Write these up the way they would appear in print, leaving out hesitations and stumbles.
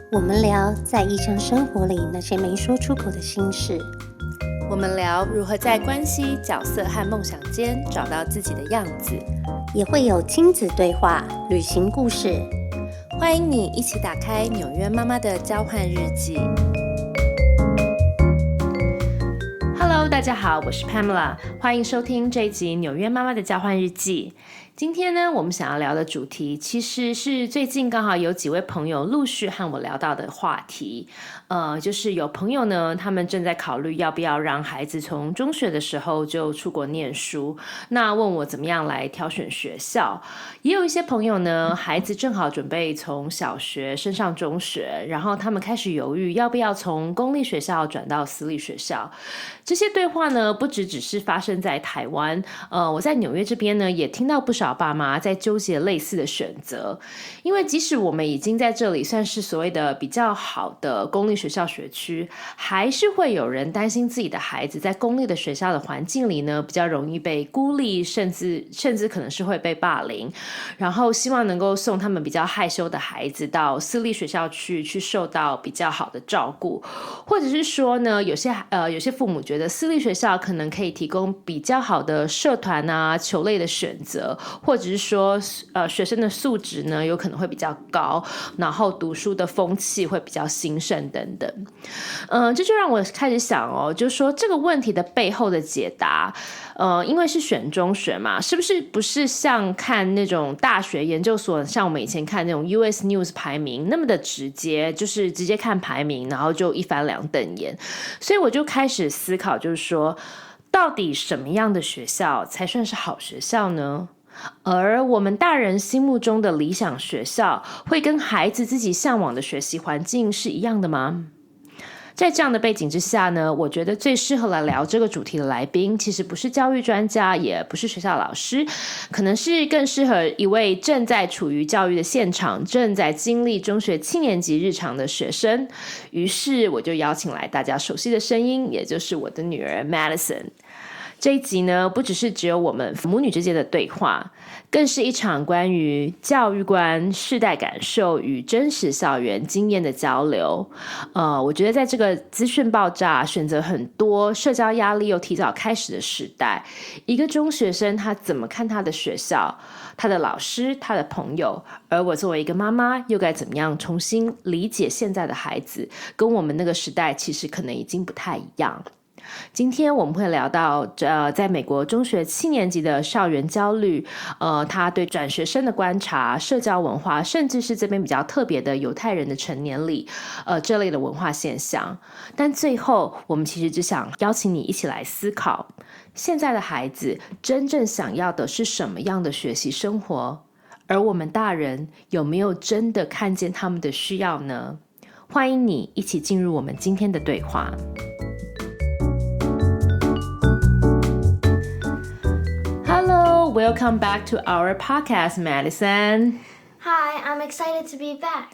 我们聊在异乡生活里那些没说出口的心事，我们聊如何在关系、角色和梦想间找到自己的样子，也会有亲子对话、旅行故事。欢迎你一起打开纽约妈妈的交换日记。Hello， 大家好，我是 Pamela， 欢迎收听这一集纽约妈妈的交换日记。今天呢，我们想要聊的主题其实是最近刚好有几位朋友陆续和我聊到的话题，就是有朋友呢，他们正在考虑要不要让孩子从中学的时候就出国念书，那问我怎么样来挑选学校。也有一些朋友呢，孩子正好准备从小学升上中学，然后他们开始犹豫要不要从公立学校转到私立学校。这些对话呢，不只是发生在台湾，我在纽约这边呢，也听到不少爸妈在纠结类似的选择。因为即使我们已经在这里算是所谓的比较好的公立学校学区，还是会有人担心自己的孩子在公立的学校的环境里呢，比较容易被孤立，甚至可能是会被霸凌，然后希望能够送他们比较害羞的孩子到私立学校去受到比较好的照顾，或者是说呢，有些父母觉得私立学校可能可以提供比较好的社团啊、球类的选择，或者是说学生的素质呢有可能会比较高，然后读书的风气会比较兴盛等等。这就让我开始想就是说这个问题的背后的解答，因为是选中学嘛，不是像看那种大学研究所，像我们以前看那种 US News 排名那么的直接，就是直接看排名，然后就一翻两瞪眼。所以我就开始思考，就是说到底什么样的学校才算是好学校呢？而我们大人心目中的理想学校，会跟孩子自己向往的学习环境是一样的吗？在这样的背景之下呢，我觉得最适合来聊这个主题的来宾，其实不是教育专家，也不是学校老师，可能是更适合一位正在处于教育的现场，正在经历中学7年级日常的学生。于是我就邀请来大家熟悉的声音，也就是我的女儿 Madison。这一集呢，不只是只有我们母女之间的对话，更是一场关于教育观、世代感受与真实校园经验的交流。我觉得在这个资讯爆炸、选择很多、社交压力又提早开始的时代，一个中学生他怎么看他的学校、他的老师、他的朋友，而我作为一个妈妈，又该怎么样重新理解现在的孩子，跟我们那个时代其实可能已经不太一样。今天我们会聊到在美国中学7年级的校园焦虑，他对转学生的观察、社交文化，甚至是这边比较特别的犹太人的成年礼，这类的文化现象。但最后我们其实只想邀请你一起来思考，现在的孩子真正想要的是什么样的学习生活，而我们大人有没有真的看见他们的需要呢？欢迎你一起进入我们今天的对话。Hello, welcome back to our podcast, Madison. Hi, I'm excited to be back.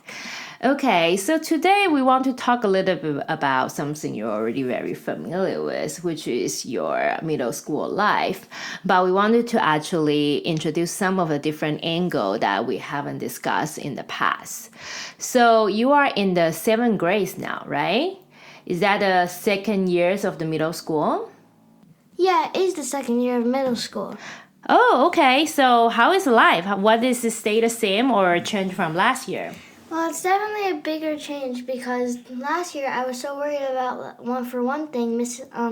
Okay, so today we want to talk a little bit about something you're already very familiar with, which is your middle school life. But we wanted to actually introduce some of the different angles that we haven't discussed in the past. So you are in the 7th grade now, right? Is that the second years of the middle school? Yeah, it is the second year of middle school. Oh, okay. So how is life? What is it, stay the same or change from last year? Well, it's definitely a bigger change because last year I was so worried about, for one thing,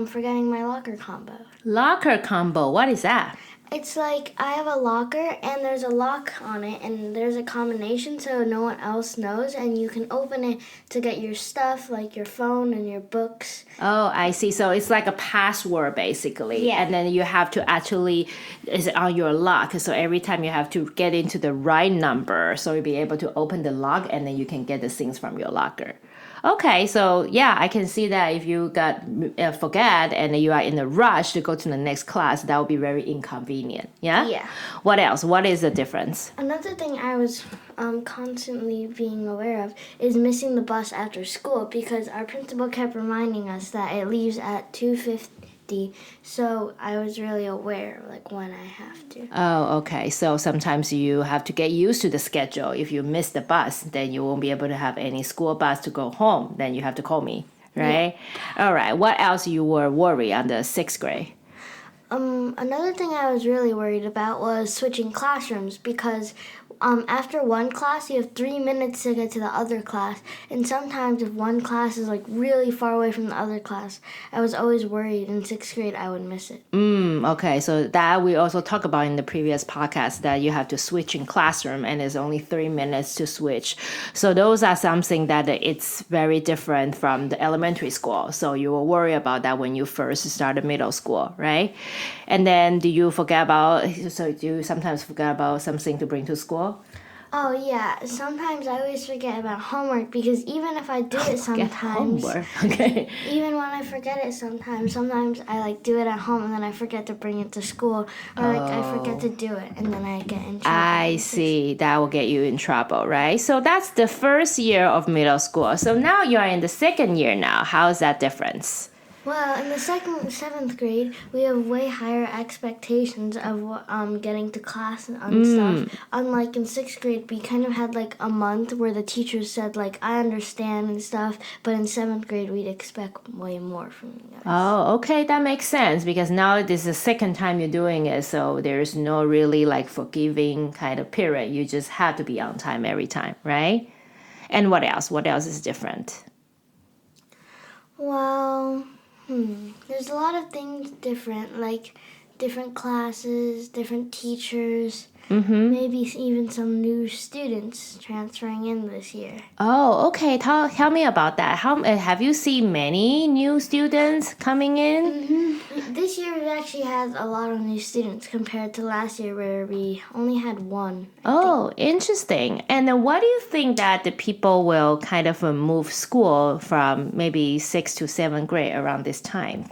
forgetting my locker combo. Locker combo, what is that? It's like I have a locker and there's a lock on it and there's a combination so no one else knows and you can open it to get your stuff like your phone and your books. Oh, I see. So it's like a password basically. Yeah. And then you have to actually, is it on your lock? So every time you have to get into the right number so you'll be able to open the lock and then you can get the things from your locker. Okay, so yeah, I can see that if you forget and you are in a rush to go to the next class, that would be very inconvenient. Yeah? Yeah. What else? What is the difference? Another thing I was constantly being aware of is missing the bus after school because our principal kept reminding us that it leaves at 2:15 safety, so I was really aware like when I have to. Oh, okay. So sometimes you have to get used to the schedule. If you miss the bus, then you won't be able to have any school bus to go home. Then you have to call me, right? Yeah. All right. What else you were worried on the 6th grade? Another thing I was really worried about was switching classrooms because after one class, you have 3 minutes to get to the other class. And sometimes if one class is like really far away from the other class, I was always worried in 6th grade I would miss it. Okay, so that we also talked about in the previous podcast that you have to switch in classroom and it's only 3 minutes to switch. So those are something that it's very different from the elementary school. So you will worry about that when you first started middle school, right? And then do you sometimes forget about something to bring to school? Oh yeah, sometimes I always forget about homework because even if I do it sometimes, okay. even when I forget it sometimes I like do it at home and then I forget to bring it to school or like I forget to do it and then I get in trouble. I see. That will get you in trouble, right? So that's the first year of middle school. So now you're in the second year now. How is that difference? Well, in the 7th grade, we have way higher expectations of getting to class and stuff. Unlike in 6th grade, we kind of had like a month where the teachers said like, I understand and stuff. But in 7th grade, we'd expect way more from you guys. Oh, okay. That makes sense because now this is the second time you're doing it. So there's no really like forgiving kind of period. You just have to be on time every time, right? And what else? What else is different? Well... There's a lot of things different, like different classes, different teachers, maybe even some new students transferring in this year. Oh, okay. Tell me about that. Have you seen many new students coming in? This year we actually had a lot of new students compared to last year where we only had one. Oh, interesting. And then what do you think that the people will kind of move school from maybe 6th to 7th grade around this time?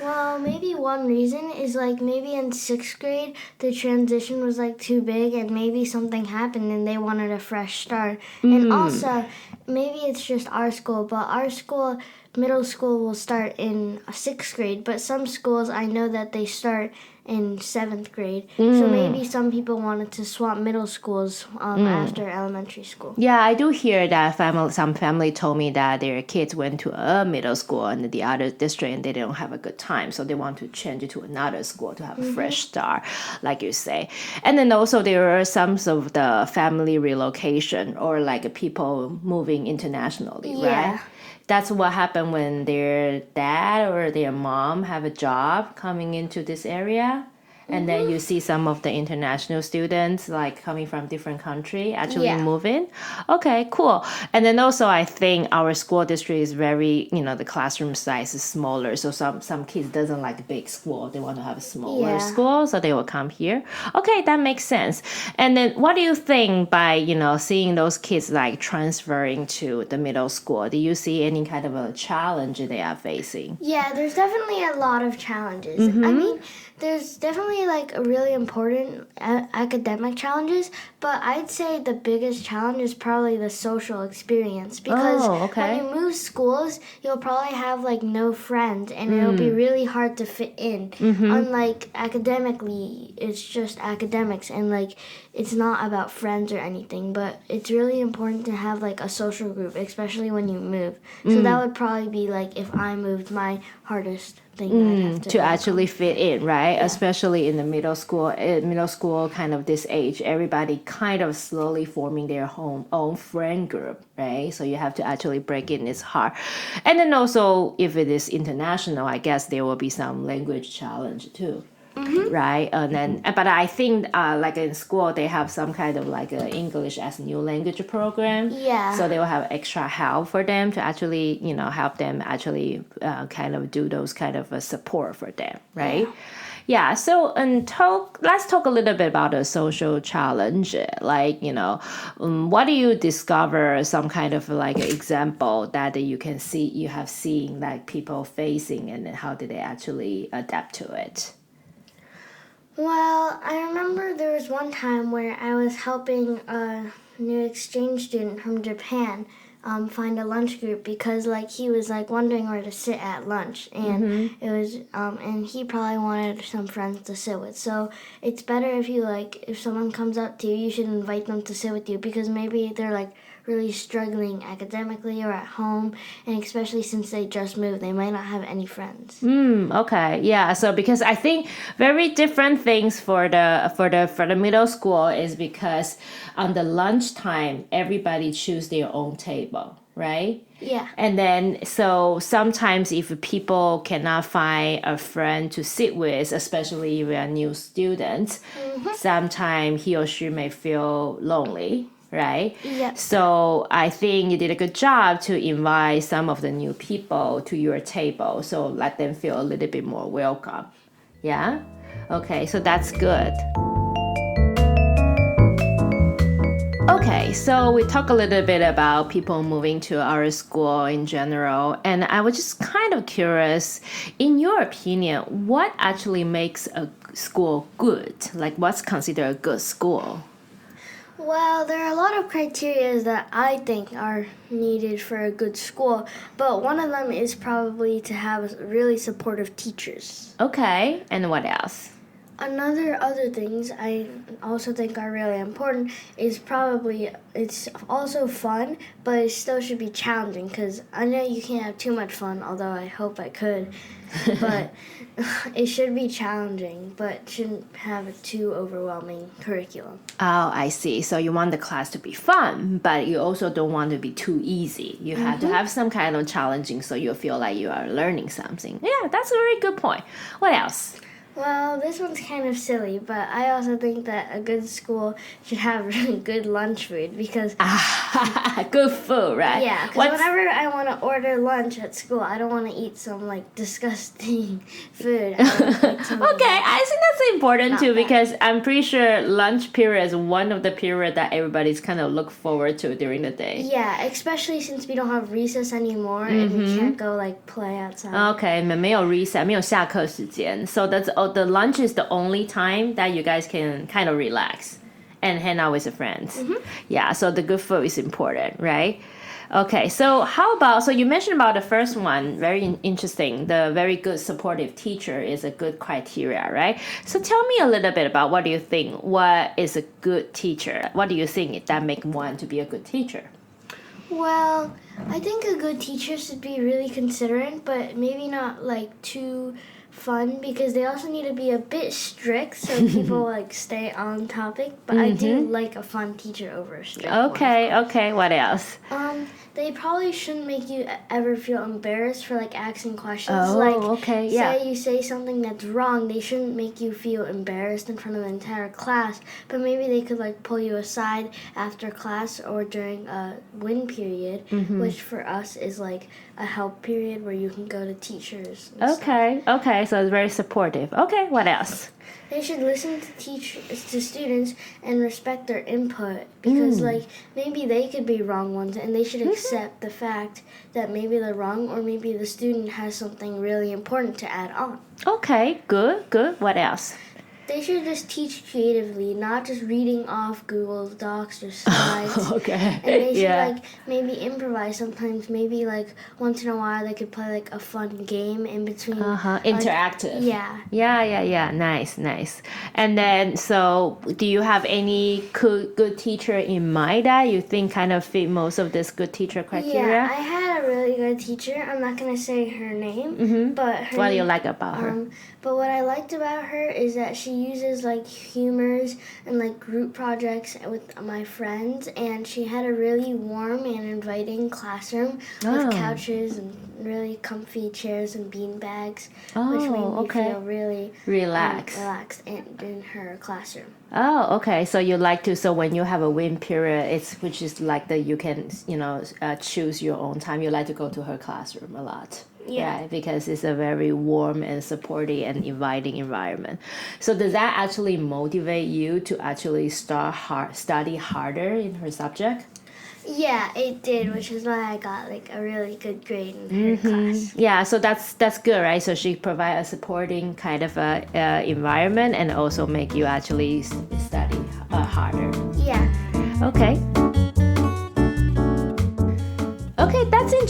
Well, maybe one reason is like maybe in 6th grade the transition was like too big and maybe something happened and they wanted a fresh start. And also maybe it's just our school, but our school, middle school will start in 6th grade, but some schools I know that they start in 7th grade. So maybe some people wanted to swap middle schools after elementary school. Yeah, I do hear that some family told me that their kids went to a middle school in the other district and they don't have a good time. So they want to change it to another school to have a fresh start, like you say. And then also there are some of the family relocation or like people moving internationally, right? That's what happened when their dad or their mom have a job coming into this area. And then you see some of the international students like coming from different country actually moving. Okay, cool. And then also I think our school district is very, the classroom size is smaller. So some kids doesn't like big school. They want to have a smaller school. So they will come here. Okay, that makes sense. And then what do you think by, seeing those kids like transferring to the middle school? Do you see any kind of a challenge they are facing? Yeah, there's definitely a lot of challenges. I mean, there's definitely like a really important academic challenges, but I'd say the biggest challenge is probably the social experience because when you move schools, you'll probably have like no friends and it'll be really hard to fit in. Unlike academically, it's just academics and like it's not about friends or anything, but it's really important to have like a social group, especially when you move. So that would probably be like if I moved, my hardest thing to actually fit in, right? Yeah. Especially in the middle school kind of this age, everybody kind of slowly forming their own friend group, right? So you have to actually break in, it's hard. And then also if it is international, I guess there will be some language challenge too. Right, and then, but I think like in school they have some kind of like a English as new language program. Yeah. So they will have extra help for them to actually, help them actually kind of do those kind of support for them, right? Yeah. So let's talk a little bit about the social challenge. Like, what do you discover some kind of like example that you have seen like people facing and then how did they actually adapt to it? Well, I remember there was one time where I was helping a new exchange student from Japan find a lunch group because like he was like wondering where to sit at lunch, and it was and he probably wanted some friends to sit with. So it's better if someone comes up to you, you should invite them to sit with you because maybe they're like really struggling academically or at home, and especially since they just moved, they might not have any friends. Okay, yeah. So because I think very different things for the middle school is because on the lunchtime everybody choose their own table, right? Yeah. And then so sometimes if people cannot find a friend to sit with, especially if you're a new student, sometimes he or she may feel lonely. Right? Yeah. So I think you did a good job to invite some of the new people to your table. So let them feel a little bit more welcome. Yeah? Okay, so that's good. Okay, so we talk a little bit about people moving to our school in general. And I was just kind of curious, in your opinion, what actually makes a school good? Like what's considered a good school? Well, there are a lot of criteria that I think are needed for a good school, but one of them is probably to have really supportive teachers. Okay, and what else? Other things I also think are really important is probably it's also fun, but it still should be challenging because I know you can't have too much fun, although I hope I could, but it should be challenging, but shouldn't have a too overwhelming curriculum. Oh, I see. So you want the class to be fun, but you also don't want to be too easy. You have to have some kind of challenging so you feel like you are learning something. Yeah, that's a very good point. What else? Well, this one's kind of silly, but I also think that a good school should have really good lunch food because... Good food, right? Yeah, because whenever I want to order lunch at school, I don't want to eat some, like, disgusting food. I Okay, I think that's important too because I'm pretty sure lunch period is one of the period that everybody's kind of look forward to during the day. Yeah, especially since we don't have recess anymore and we can't go, like, play outside. Okay, 没有 recess, 没有下课时间. So that's the lunch is the only time that you guys can kind of relax and hang out with your friends. Yeah, so the good food is important, right? Okay, so how about, so you mentioned about the first one, very interesting. The very good supportive teacher is a good criteria, right? So tell me a little bit about what do you think, what is a good teacher? What do you think that make one to be a good teacher? Well, I think a good teacher should be really considerate, but maybe not, like, too fun because they also need to be a bit strict so people like stay on topic, but I do like a fun teacher over a strict one. Okay, what else? They probably shouldn't make you ever feel embarrassed for like asking questions. Yeah. Say you say something that's wrong, they shouldn't make you feel embarrassed in front of the entire class, but maybe they could like pull you aside after class or during a win period, which for us is like a help period where you can go to teachers. Okay, so it's very supportive. Okay, what else? They should listen to students and respect their input because like maybe they could be wrong ones and they should accept the fact that maybe they're wrong or maybe the student has something really important to add on. Okay, good. What else? They should just teach creatively, not just reading off Google Docs or slides. Okay. And they should like maybe improvise sometimes. Maybe like once in a while they could play like a fun game in between. Interactive. Yeah. Nice. And then, so do you have any good teacher in mind that you think kind of fit most of this good teacher criteria? Yeah, I had a really good teacher. I'm not gonna say her name, but what do you like about her? But what I liked about her is that she uses like humors and like group projects with my friends, and she had a really warm and inviting classroom with couches and really comfy chairs and bean bags, which made me feel really relaxed in her classroom. Oh, okay. So you like to, so when you have a win period, which is like that you can, choose your own time. You like to go to her classroom a lot. Yeah. Right? Because it's a very warm and supportive and inviting environment. So does that actually motivate you to actually study harder in her subject? Yeah, it did, which is why I got like a really good grade in her class. Yeah, so that's good, right? So she provides a supporting kind of environment and also make you actually study harder. Yeah. Okay.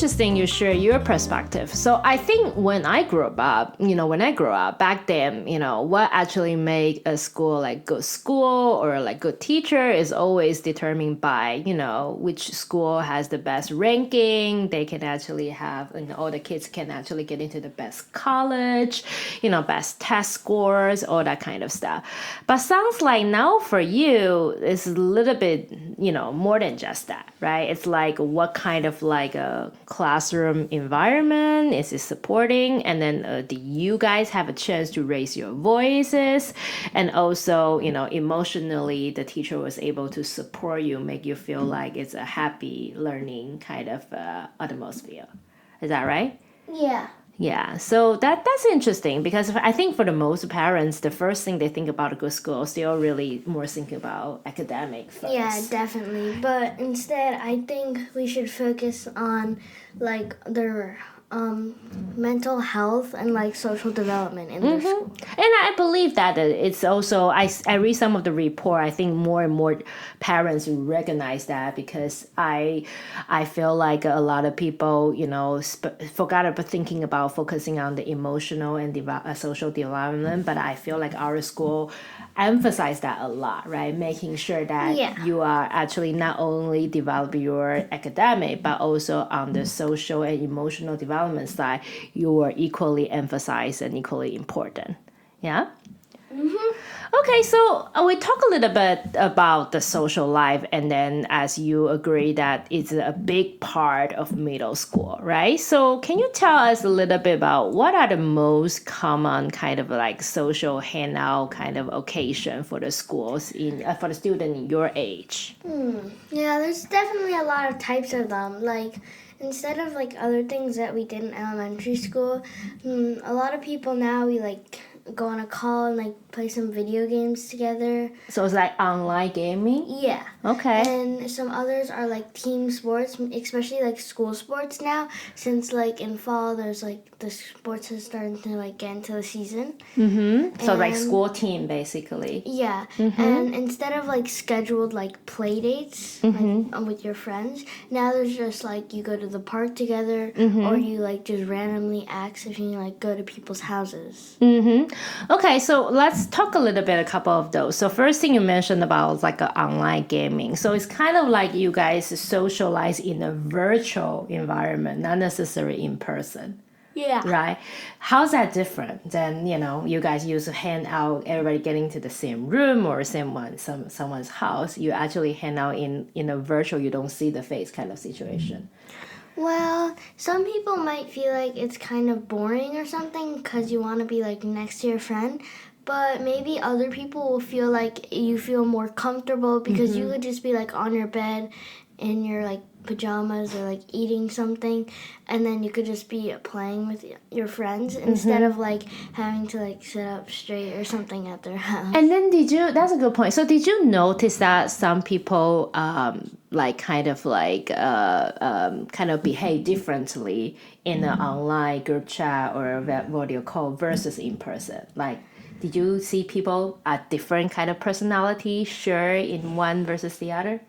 interesting you share your perspective. So I think when I grew up, back then, what actually made a school like good school or like good teacher is always determined by, which school has the best ranking. They can actually have, all the kids can actually get into the best college, best test scores, all that kind of stuff. But sounds like now for you, it's a little bit, more than just that, right? It's like what kind of like a classroom environment is it supporting? And then do you guys have a chance to raise your voices? And also, emotionally, the teacher was able to support you, make you feel like it's a happy learning kind of atmosphere. Is that right? Yeah. Yeah, so that's interesting because I think for the most parents, the first thing they think about a good school, they're really more thinking about academic first. Yeah, definitely. But instead, I think we should focus on like their mental health and like social development in their school. And I believe that it's also, I read some of the report, I think more and more parents recognize that because I feel like a lot of people, forgot about thinking about focusing on the emotional and social development, but I feel like our school emphasize that a lot, right? Making sure that you are actually not only develop your academic, but also on the social and emotional development side, you are equally emphasized and equally important. Yeah? Okay, so we talk a little bit about the social life, and then as you agree that it's a big part of middle school, right? So can you tell us a little bit about what are the most common kind of like social hangout kind of occasion for the schools for the student in your age? Yeah, there's definitely a lot of types of them. Like, instead of like other things that we did in elementary school, a lot of people now, we like go on a call and like play some video games together. So it's like online gaming? Yeah. Okay. And some others are like team sports, especially like school sports now, since like in fall there's like the sports is starting to like get into the season. So like school team basically. Yeah. And instead of like scheduled like play dates like, with your friends, now there's just like you go to the park together or you like just randomly ask if you like go to people's houses. Okay, so let's talk a little bit a couple of those. So first thing you mentioned about like online gaming. So it's kind of like you guys socialize in a virtual environment, not necessarily in person. Yeah. Right? How's that different than, you guys used to hang out, everybody getting to the same room or someone's house. You actually hang out in a virtual, you don't see the face kind of situation. Well, some people might feel like it's kind of boring or something because you want to be like next to your friend. But maybe other people will feel like you feel more comfortable because you could just be like on your bed in your like pajamas or like eating something, and then you could just be playing with your friends instead of like having to like sit up straight or something at their house. And then that's a good point. So did you notice that some people kind of behave differently in an online group chat or video call versus in person? Like, did you see people at different kind of personality share in one versus the other?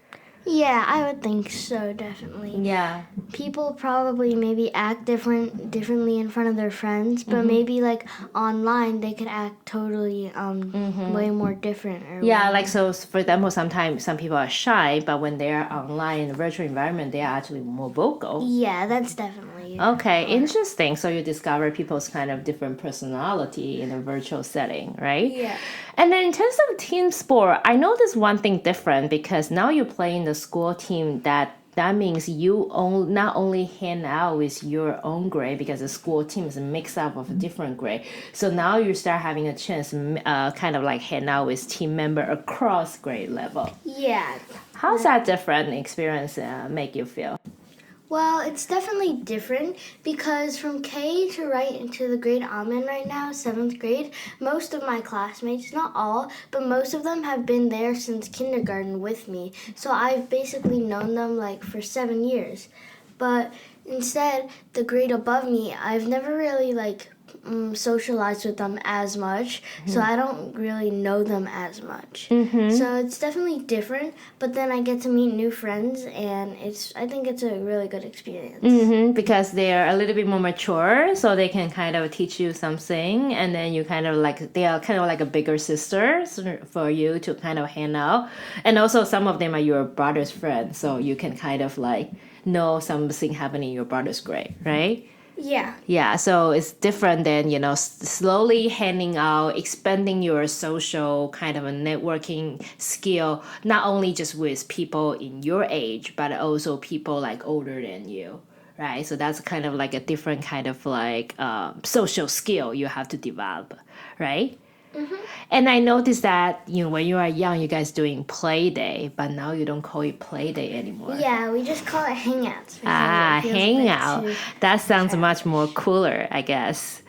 Yeah, I would think so, definitely. Yeah. People probably maybe act differently in front of their friends, but maybe like online they could act totally way more different. Or yeah, like so for example, sometimes some people are shy, but when they're online in a virtual environment, they are actually more vocal. Yeah, that's definitely. Okay, interesting. So you discover people's kind of different personality in a virtual setting, right? Yeah. And then in terms of team sport, I noticed one thing different because now you play in the school team that means you not only hang out with your own grade because the school team is a mix up of a different grade. So now you start having a chance kind of like hang out with team member across grade level. Yeah. How's that different experience make you feel? Well, it's definitely different because from K to right into the grade I'm in right now, 7th grade, most of my classmates, not all, but most of them have been there since kindergarten with me. So I've basically known them like for 7 years. But instead, the grade above me, I've never really like socialize with them as much, so I don't really know them as much. So it's definitely different, but then I get to meet new friends, and I think it's a really good experience. Because they're a little bit more mature, so they can kind of teach you something, and then you kind of like, they are kind of like a bigger sister for you to kind of hang out. And also some of them are your brother's friends, so you can kind of like know something happening in your brother's grade, right? Yeah, so it's different than, slowly hanging out, expanding your social kind of a networking skill, not only just with people in your age, but also people like older than you, right? So that's kind of like a different kind of like social skill you have to develop, right? And I noticed that, when you are young, you guys doing play day, but now you don't call it play day anymore. Yeah, we just call it hangouts. Hangout. That sounds much more cooler, I guess.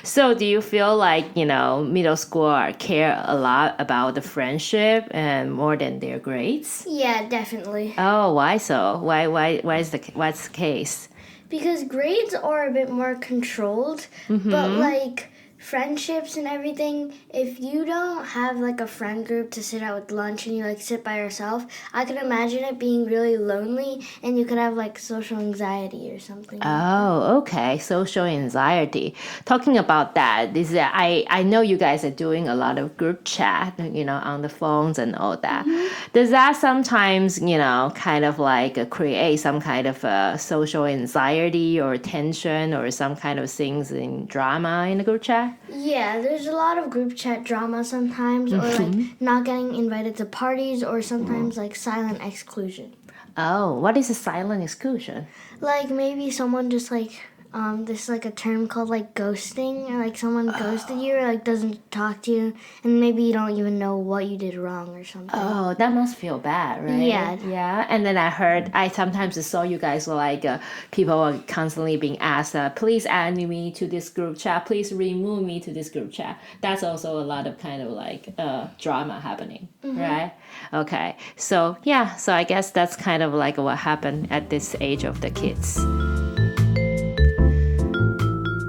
So do you feel like, middle school care a lot about the friendship and more than their grades? Yeah, definitely. Oh, why so? What's the case? Because grades are a bit more controlled, but like friendships and everything, if you don't have like a friend group to sit out with lunch and you like sit by yourself, I could imagine it being really lonely and you could have like social anxiety or something. Oh, okay. Social anxiety. Talking about that, I know you guys are doing a lot of group chat, on the phones and all that. Does that sometimes, kind of like create some kind of social anxiety or tension or some kind of things in drama in the group chat? Yeah, there's a lot of group chat drama sometimes, or like not getting invited to parties, or sometimes like silent exclusion. Oh, what is a silent exclusion? Like maybe someone just like there's like a term called like ghosting, or like someone ghosted you or like doesn't talk to you, and maybe you don't even know what you did wrong or something. Oh, that must feel bad, right? Yeah. And then I sometimes saw you guys were like people are constantly being asked, please add me to this group chat, please remove me to this group chat. That's also a lot of kind of like drama happening, right? Okay, so I guess that's kind of like what happened at this age of the kids.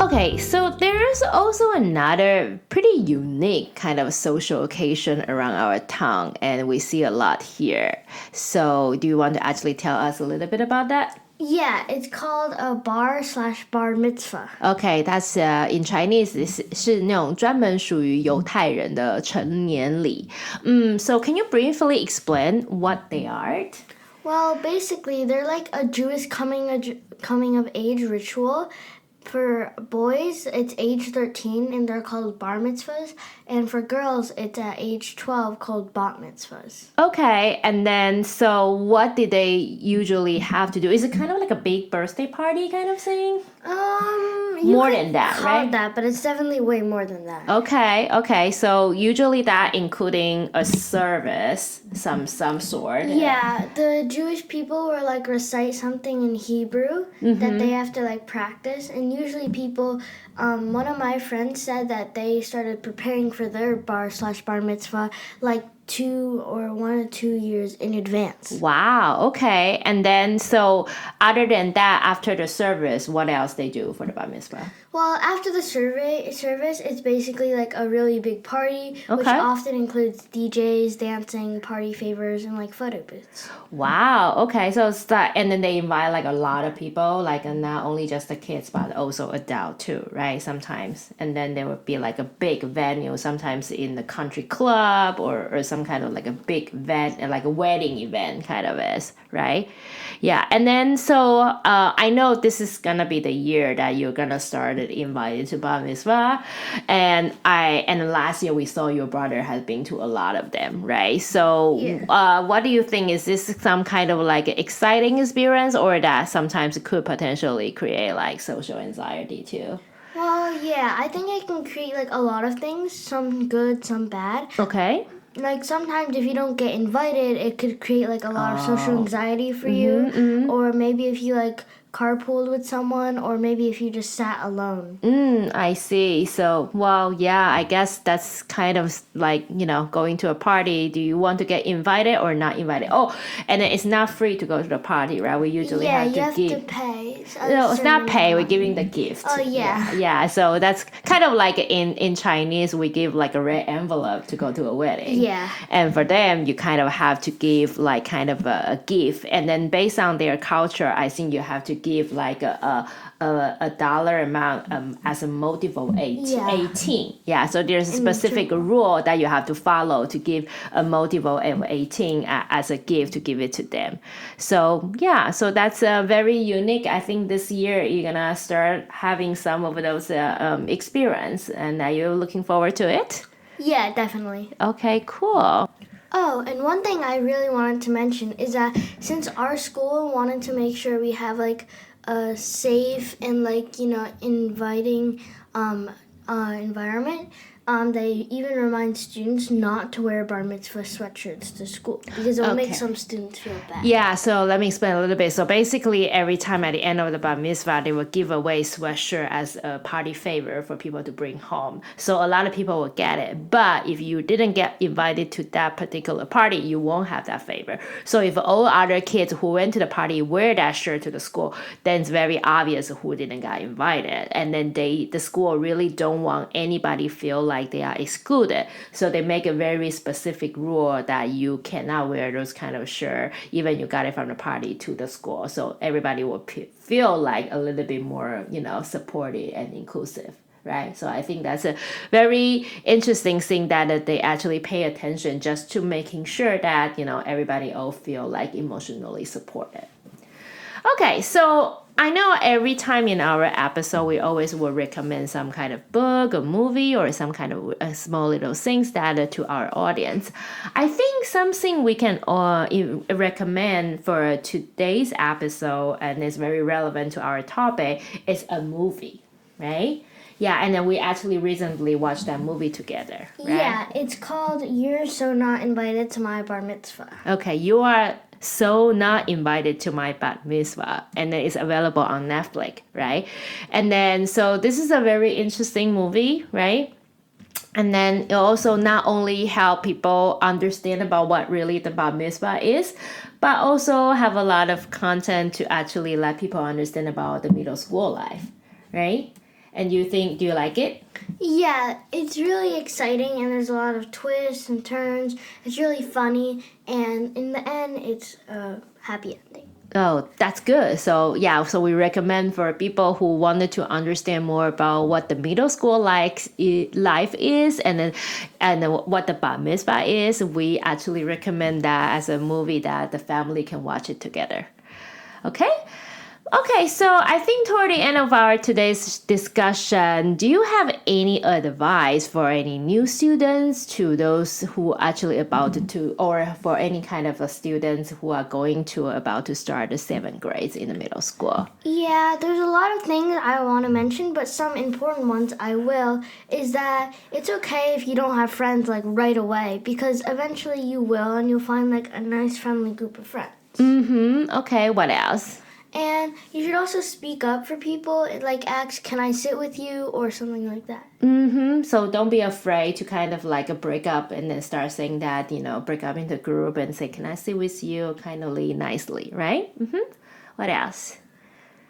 Okay, so there's also another pretty unique kind of social occasion around our town, and we see a lot here. So do you want to actually tell us a little bit about that? Yeah, it's called a bar/bar mitzvah. Okay, that's in Chinese 是那种专门属于犹太人的成年礼。So can you briefly explain what they are? Well, basically, they're like a Jewish coming of age ritual. For boys, it's age 13, and they're called bar mitzvahs. And for girls, it's at age 12, called bat mitzvahs. Okay, and then so what did they usually have to do? Is it kind of like a big birthday party kind of thing? More than that, call right? it that, but it's definitely way more than that. Okay. So usually that including a service, some sort. Yeah, the Jewish people will like recite something in Hebrew that they have to like practice, and usually people, one of my friends said that they started preparing for their bar/bar mitzvah like 1 or 2 years in advance. Wow, okay. And then so other than that, after the service, what else they do for the bar mitzvah? Well, after the service, it's basically like a really big party, which often includes DJs, dancing, party favors, and like photo booths. Wow, okay. So it's that, and then they invite like a lot of people, like not only just the kids, but also adults too, right? Sometimes. And then there would be like a big venue, sometimes in the country club or some kind of like a big event, like a wedding event kind of is, right? Yeah, and then so I know this is gonna be the year that you're gonna start invited to bar mitzvah, and last year we saw your brother has been to a lot of them, right? So what do you think? Is this some kind of like exciting experience, or that sometimes it could potentially create like social anxiety too? Well, yeah, I think it can create like a lot of things, some good, some bad. Okay. Like sometimes if you don't get invited, it could create like a lot of social anxiety for you. Or maybe if you like carpooled with someone, or maybe if you just sat alone. I see. So, well, yeah, I guess that's kind of like, going to a party. Do you want to get invited or not invited? Oh, and then it's not free to go to the party, right? We usually have to you have to pay. No, it's not pay. We're giving the gift. Oh, yeah. Yeah, so that's kind of like in Chinese, we give like a red envelope to go to a wedding. Yeah. And for them, you kind of have to give like kind of a gift. And then based on their culture, I think you have to give like a dollar amount as a multiple 18. Yeah, so there's a specific rule that you have to follow to give a multiple of 18 as a gift to give it to them. So yeah, so that's very unique. I think this year you're gonna start having some of those experience, and are you looking forward to it? Yeah, definitely. Okay, cool. Oh, and one thing I really wanted to mention is that since our school wanted to make sure we have like a safe and like, inviting environment, they even remind students not to wear bar mitzvah sweatshirts to school because it will make some students feel bad. Yeah, so let me explain a little bit. So basically, every time at the end of the bar mitzvah, they will give away sweatshirt as a party favor for people to bring home. So a lot of people will get it. But if you didn't get invited to that particular party, you won't have that favor. So if all other kids who went to the party wear that shirt to the school, then it's very obvious who didn't get invited. And then the school really don't want anybody feel like they are excluded. So they make a very specific rule that you cannot wear those kind of shirt, even you got it from the party to the school. So everybody will feel like a little bit more, supported and inclusive. Right. So I think that's a very interesting thing that they actually pay attention just to making sure that, everybody all feel like emotionally supported. Okay, so I know every time in our episode, we always will recommend some kind of book or movie or some kind of small little things that to our audience. I think something we can recommend for today's episode, and is very relevant to our topic, is a movie, right? Yeah, and then we actually recently watched that movie together, right? Yeah, it's called You're So Not Invited to My Bar Mitzvah. Okay, you are so not invited to my bar mitzvah, and it's available on Netflix, right? And then, so this is a very interesting movie, right? And then it also not only help people understand about what really the bar mitzvah is, but also have a lot of content to actually let people understand about the middle school life, right? And do you like it? Yeah, it's really exciting and there's a lot of twists and turns. It's really funny, and in the end, it's a happy ending. Oh, that's good. So yeah, so we recommend for people who wanted to understand more about what the middle school life is, and what the bar mitzvah is. We actually recommend that as a movie that the family can watch it together. Okay, so I think toward the end of our today's discussion, do you have any advice for any new students, to those who actually about to, or for any kind of students who are about to start the 7th grades in the middle school? Yeah, there's a lot of things I want to mention, but some important ones I will, is that it's okay if you don't have friends like right away, because eventually you will, and you'll find like a nice friendly group of friends. Okay, what else? And you should also speak up for people, like ask, can I sit with you, or something like that. So don't be afraid to kind of like break up and then start saying that, break up into a group and say, can I sit with you, kind of nicely, right? What else?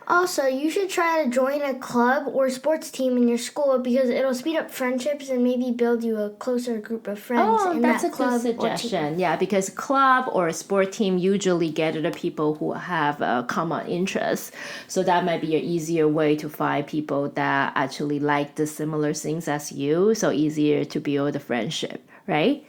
Also, you should try to join a club or sports team in your school, because it'll speed up friendships and maybe build you a closer group of friends in that club. That's a good suggestion. Yeah, because club or a sport team usually get the people who have a common interest. So that might be an easier way to find people that actually like the similar things as you. So easier to build a friendship, right?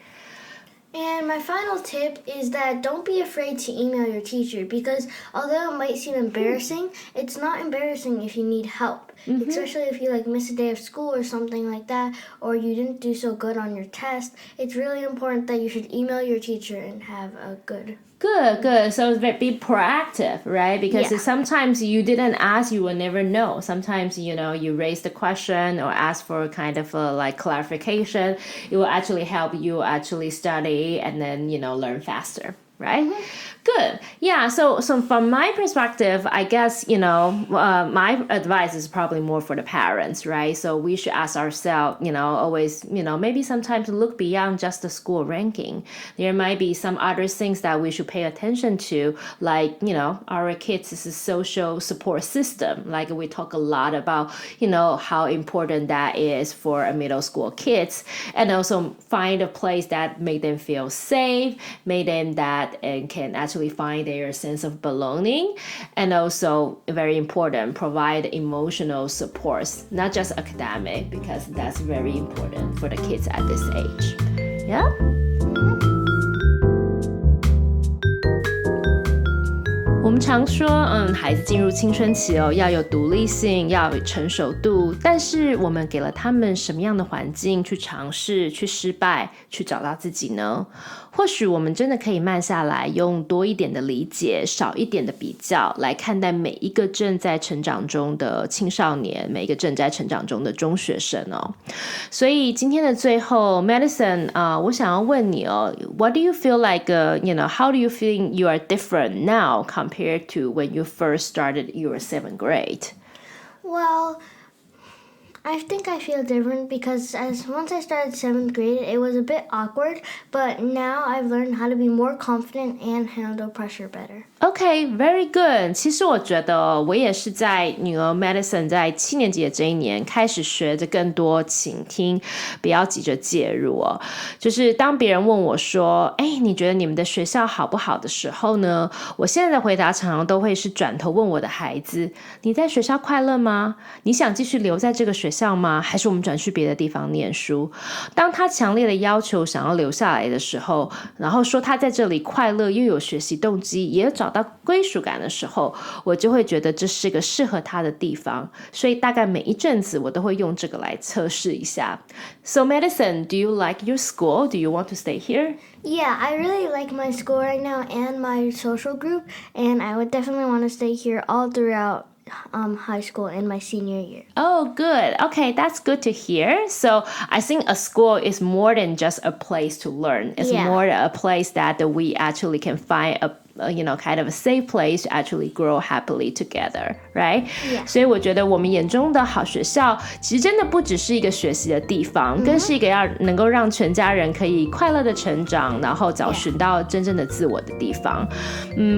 And my final tip is that don't be afraid to email your teacher, because although it might seem embarrassing, it's not embarrassing if you need help. Especially if you miss a day of school or something like that, or you didn't do so good on your test. It's really important that you should email your teacher and have a good. Good. So be proactive, right? Because sometimes you didn't ask, you will never know. Sometimes, you raise the question or ask for kind of clarification. It will actually help you actually study and then, learn faster, right? Good. Yeah. So from my perspective, I guess, my advice is probably more for the parents, right? So we should ask ourselves, always, maybe sometimes look beyond just the school ranking. There might be some other things that we should pay attention to, like, our kids' social support system. Like we talk a lot about, how important that is for a middle school kids, and also find a place that make them feel safe, make them that and can actually find their sense of belonging, and also very important, provide emotional supports, not just academic, because that's very important for the kids at this age. Yeah?我们常说，孩子进入青春期要有独立性，要有成熟度，但是我们给了他们什么样的环境去尝试、去失败、去找到自己呢？或许我们真的可以慢下来，用多一点的理解，少一点的比较，来看待每一个正在成长中的青少年，每一个正在成长中的中学生哦。所以今天的最后 ，Madison 我想要问你哦 ，What do you feel like? How do you feel you are different now compared to when you first started your 7th grade? Well, I think I feel different because once I started 7th grade, it was a bit awkward, but now I've learned how to be more confident and handle pressure better. Okay, very good. 其实我觉得我也是在女儿 Madison 在7年级的这一年开始学着更多倾听，不要急着介入哦。就是当别人问我说，你觉得你们的学校好不好的时候呢，我现在的回答常常都会是转头问我的孩子，你在学校快乐吗？你想继续留在这个学校吗？还是我们转去别的地方念书？当他强烈的要求想要留下来的时候，然后说他在这里快乐，又有学习动机，也有找到归属感的时候，我就会觉得这是个适合他的地方，所以大概每一阵子我都会用这个来测试一下。So Madison, do you like your school? Do you want to stay here? Yeah, I really like my school right now and my social group, and I would definitely want to stay here all throughout high school and my senior year. Oh, good. Okay, that's good to hear. So I think a school is more than just a place to learn. It's more a place that we actually can find a kind of a safe place to actually grow happily together, right? Yeah. 所以我觉得我们眼中的好学校，其实真的不只是一个学习的地方，更是一个要能够让全家人可以快乐的成长，然后找寻到真正的自我的地方。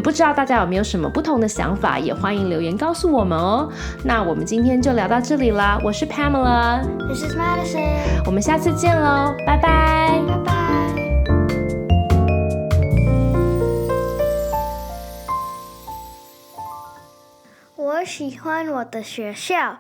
不知道大家有没有什么不同的想法，也欢迎留言告诉我们哦。那我们今天就聊到这里啦，我是 Pamela， This is Madison， 我们下次见喽，拜拜，拜拜。我喜欢我的学校。